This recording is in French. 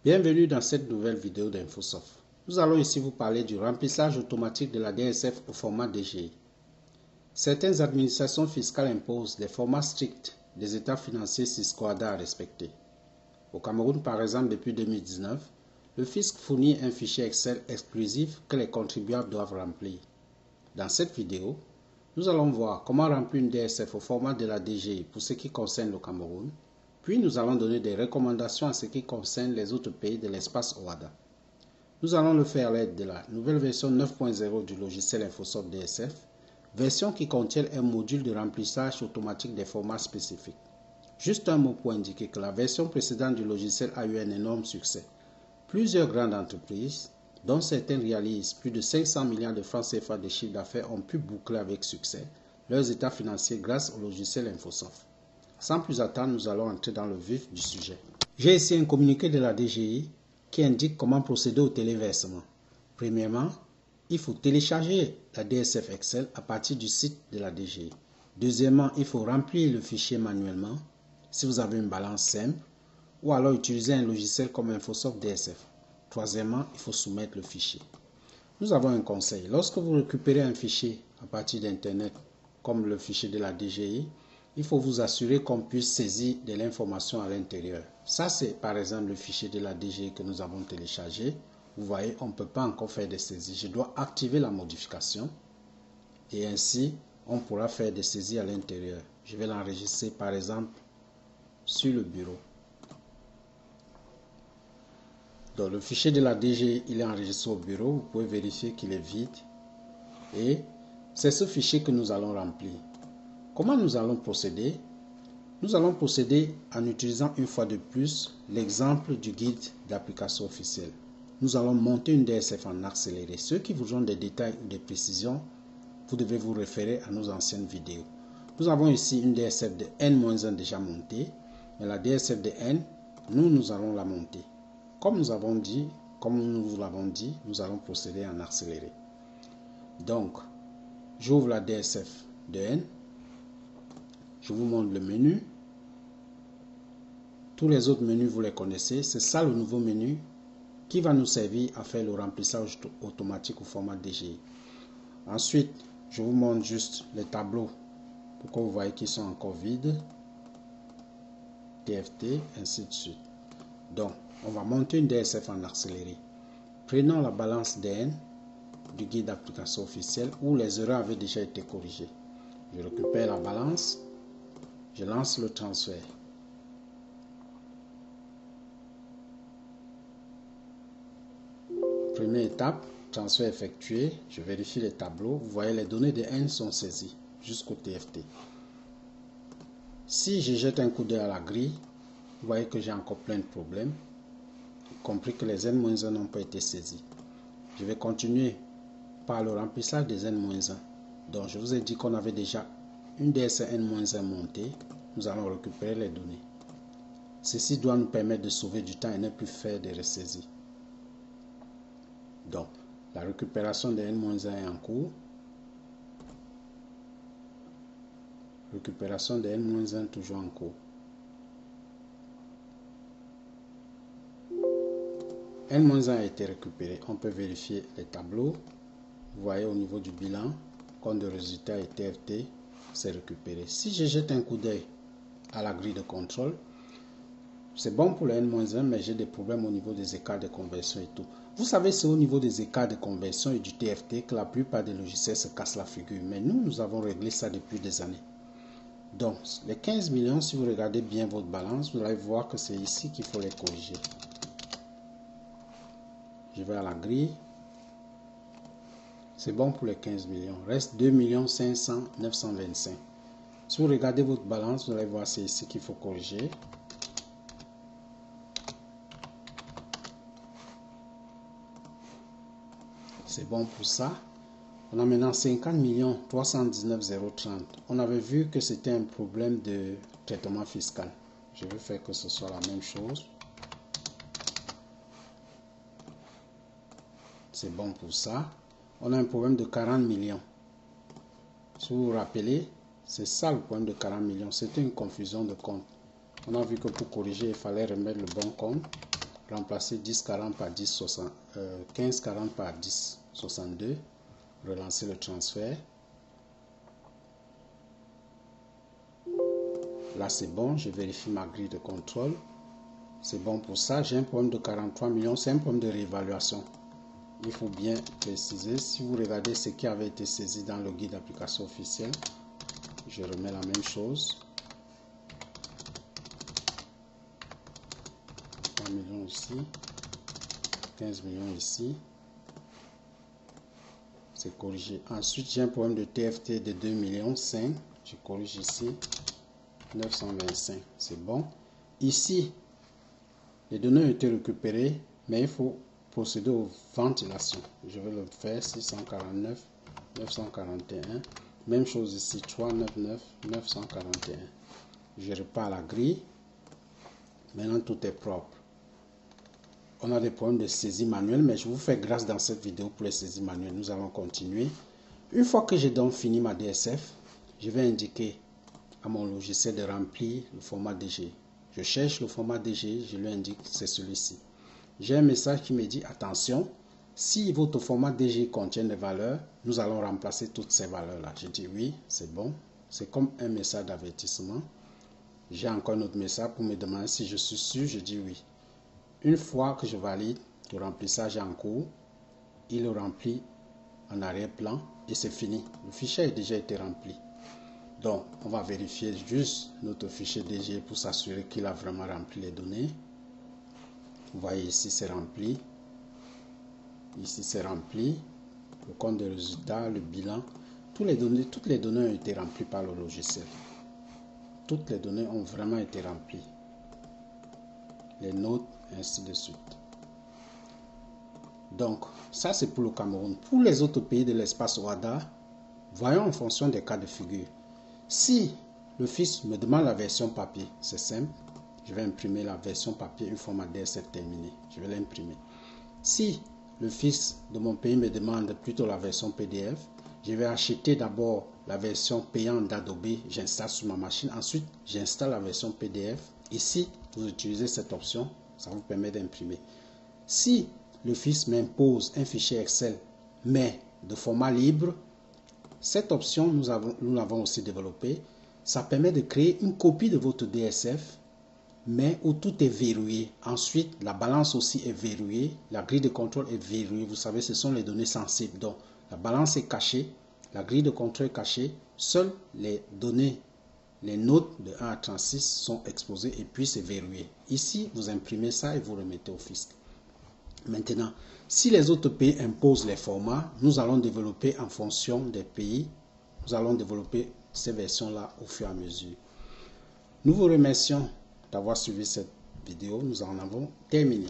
Bienvenue dans cette nouvelle vidéo d'Infosoft. Nous allons ici vous parler du remplissage automatique de la DSF au format DGI. Certaines administrations fiscales imposent des formats stricts des états financiers Sisquoada à respecter. Au Cameroun, par exemple, depuis 2019, le fisc fournit un fichier Excel exclusif que les contribuables doivent remplir. Dans cette vidéo, nous allons voir comment remplir une DSF au format de la DGI pour ce qui concerne le Cameroun. Puis nous allons donner des recommandations en ce qui concerne les autres pays de l'espace OHADA. Nous allons le faire à l'aide de la nouvelle version 9.0 du logiciel Infosoft DSF, version qui contient un module de remplissage automatique des formats spécifiques. Juste un mot pour indiquer que la version précédente du logiciel a eu un énorme succès. Plusieurs grandes entreprises, dont certaines réalisent plus de 500 milliards de francs CFA de chiffre d'affaires, ont pu boucler avec succès leurs états financiers grâce au logiciel Infosoft. Sans plus attendre, nous allons entrer dans le vif du sujet. J'ai ici un communiqué de la DGI qui indique comment procéder au téléversement. Premièrement, il faut télécharger la DSF Excel à partir du site de la DGI. Deuxièmement, il faut remplir le fichier manuellement si vous avez une balance simple ou alors utiliser un logiciel comme Infosoft DSF. Troisièmement, il faut soumettre le fichier. Nous avons un conseil. Lorsque vous récupérez un fichier à partir d'Internet comme le fichier de la DGI, il faut vous assurer qu'on puisse saisir de l'information à l'intérieur. Ça, c'est par exemple le fichier de la DGI que nous avons téléchargé. Vous voyez, on ne peut pas encore faire des saisies. Je dois activer la modification et ainsi, on pourra faire des saisies à l'intérieur. Je vais l'enregistrer par exemple sur le bureau. Donc, le fichier de la DGI, il est enregistré au bureau. Vous pouvez vérifier qu'il est vide. Et c'est ce fichier que nous allons remplir. Comment nous allons procéder? Nous allons procéder en utilisant une fois de plus l'exemple du guide d'application officielle. Nous allons monter une DSF en accéléré. Ceux qui vous ont des détails ou des précisions, vous devez vous référer à nos anciennes vidéos. Nous avons ici une DSF de N-1 déjà montée, mais la DSF de N, nous allons la monter. Comme nous vous l'avons dit, nous allons procéder en accéléré. Donc, j'ouvre la DSF de N. Je vous montre le menu. Tous les autres menus, vous les connaissez. C'est ça le nouveau menu qui va nous servir à faire le remplissage automatique au format DGI. Ensuite, je vous montre juste les tableaux pour que vous voyez qu'ils sont encore vides. TFT, ainsi de suite. Donc, on va monter une DSF en accéléré. Prenons la balance DN du guide d'application officielle où les erreurs avaient déjà été corrigées. Je récupère la balance. Je lance le transfert. Première étape, transfert effectué. Je vérifie les tableaux. Vous voyez, les données de N sont saisies jusqu'au TFT. Si je jette un coup d'œil à la grille, vous voyez que j'ai encore plein de problèmes, y compris que les N-1 n'ont pas été saisis. Je vais continuer par le remplissage des N-1. Donc, je vous ai dit qu'on avait déjà une DSF N-1 montée. Nous allons récupérer les données. Ceci doit nous permettre de sauver du temps et ne plus faire de ressaisies. Donc, la récupération des N-1 est en cours. Récupération des N-1 toujours en cours. N-1 a été récupéré. On peut vérifier les tableaux. Vous voyez au niveau du bilan, compte de résultats et TFT, c'est récupéré. Si je jette un coup d'œil à la grille de contrôle, c'est bon pour le N-1, mais j'ai des problèmes au niveau des écarts de conversion et tout. Vous savez, c'est au niveau des écarts de conversion et du TFT que la plupart des logiciels se cassent la figure. Mais nous avons réglé ça depuis des années. Donc, les 15 millions, si vous regardez bien votre balance, vous allez voir que c'est ici qu'il faut les corriger. Je vais à la grille. C'est bon pour les 15 millions. Reste 2 500 925. Si vous regardez votre balance, vous allez voir que c'est ici qu'il faut corriger. C'est bon pour ça. On a maintenant 50 319 030. On avait vu que c'était un problème de traitement fiscal. Je vais faire que ce soit la même chose. C'est bon pour ça. On a un problème de 40 millions. Si vous vous rappelez, c'est ça le problème de 40 millions. C'était une confusion de compte. On a vu que pour corriger, il fallait remettre le bon compte. remplacer 1040 par 1540 par 1062, relancer le transfert. Là c'est bon, je vérifie ma grille de contrôle. C'est bon pour ça. J'ai un problème de 43 millions, c'est un problème de réévaluation. Il faut bien préciser, si vous regardez ce qui avait été saisi dans le guide d'application officiel, je remets la même chose. 3 millions ici, 15 millions ici. C'est corrigé. Ensuite, j'ai un problème de TFT de 2 millions 5. Je corrige ici. 925. C'est bon. Ici, les données ont été récupérées, mais il faut procéder aux ventilations. Je vais le faire. 649, 941. Même chose ici. 399, 941. Je repars à la grille. Maintenant, tout est propre. On a des problèmes de saisie manuelle, mais je vous fais grâce dans cette vidéo pour les saisies manuelles. Nous allons continuer. Une fois que j'ai donc fini ma DSF, je vais indiquer à mon logiciel de remplir le format DG. Je cherche le format DG, je lui indique c'est celui-ci. J'ai un message qui me dit attention, si votre format DG contient des valeurs, nous allons remplacer toutes ces valeurs-là. Je dis oui, c'est bon. C'est comme un message d'avertissement. J'ai encore un autre message pour me demander si je suis sûr, je dis oui. Une fois que je valide, le remplissage est en cours, il le remplit en arrière-plan et c'est fini. Le fichier a déjà été rempli. Donc, on va vérifier juste notre fichier DG pour s'assurer qu'il a vraiment rempli les données. Vous voyez ici, c'est rempli. Ici, c'est rempli. Le compte de résultats, le bilan. Toutes les données ont été remplies par le logiciel. Toutes les données ont vraiment été remplies. Les notes, ainsi de suite. Donc, ça c'est pour le Cameroun. Pour les autres pays de l'espace OHADA, voyons en fonction des cas de figure. Si le fils me demande la version papier, c'est simple. Je vais imprimer la version papier une fois ma DSF terminée. Je vais l'imprimer. Si le fils de mon pays me demande plutôt la version PDF, je vais acheter d'abord la version payante d'Adobe, j'installe sur ma machine. Ensuite, j'installe la version PDF. Ici, vous utilisez cette option, ça vous permet d'imprimer. Si le fils m'impose un fichier Excel, mais de format libre, cette option, nous l'avons aussi développée. Ça permet de créer une copie de votre DSF, mais où tout est verrouillé. Ensuite, la balance aussi est verrouillée. La grille de contrôle est verrouillée. Vous savez, ce sont les données sensibles. Donc, la balance est cachée. La grille de contrôle est cachée. Seules les données, les notes de 1 à 36 sont exposées et puis c'est verrouillé. Ici, vous imprimez ça et vous remettez au fisc. Maintenant, si les autres pays imposent les formats, nous allons développer en fonction des pays. Nous allons développer ces versions-là au fur et à mesure. Nous vous remercions d'avoir suivi cette vidéo. Nous en avons terminé.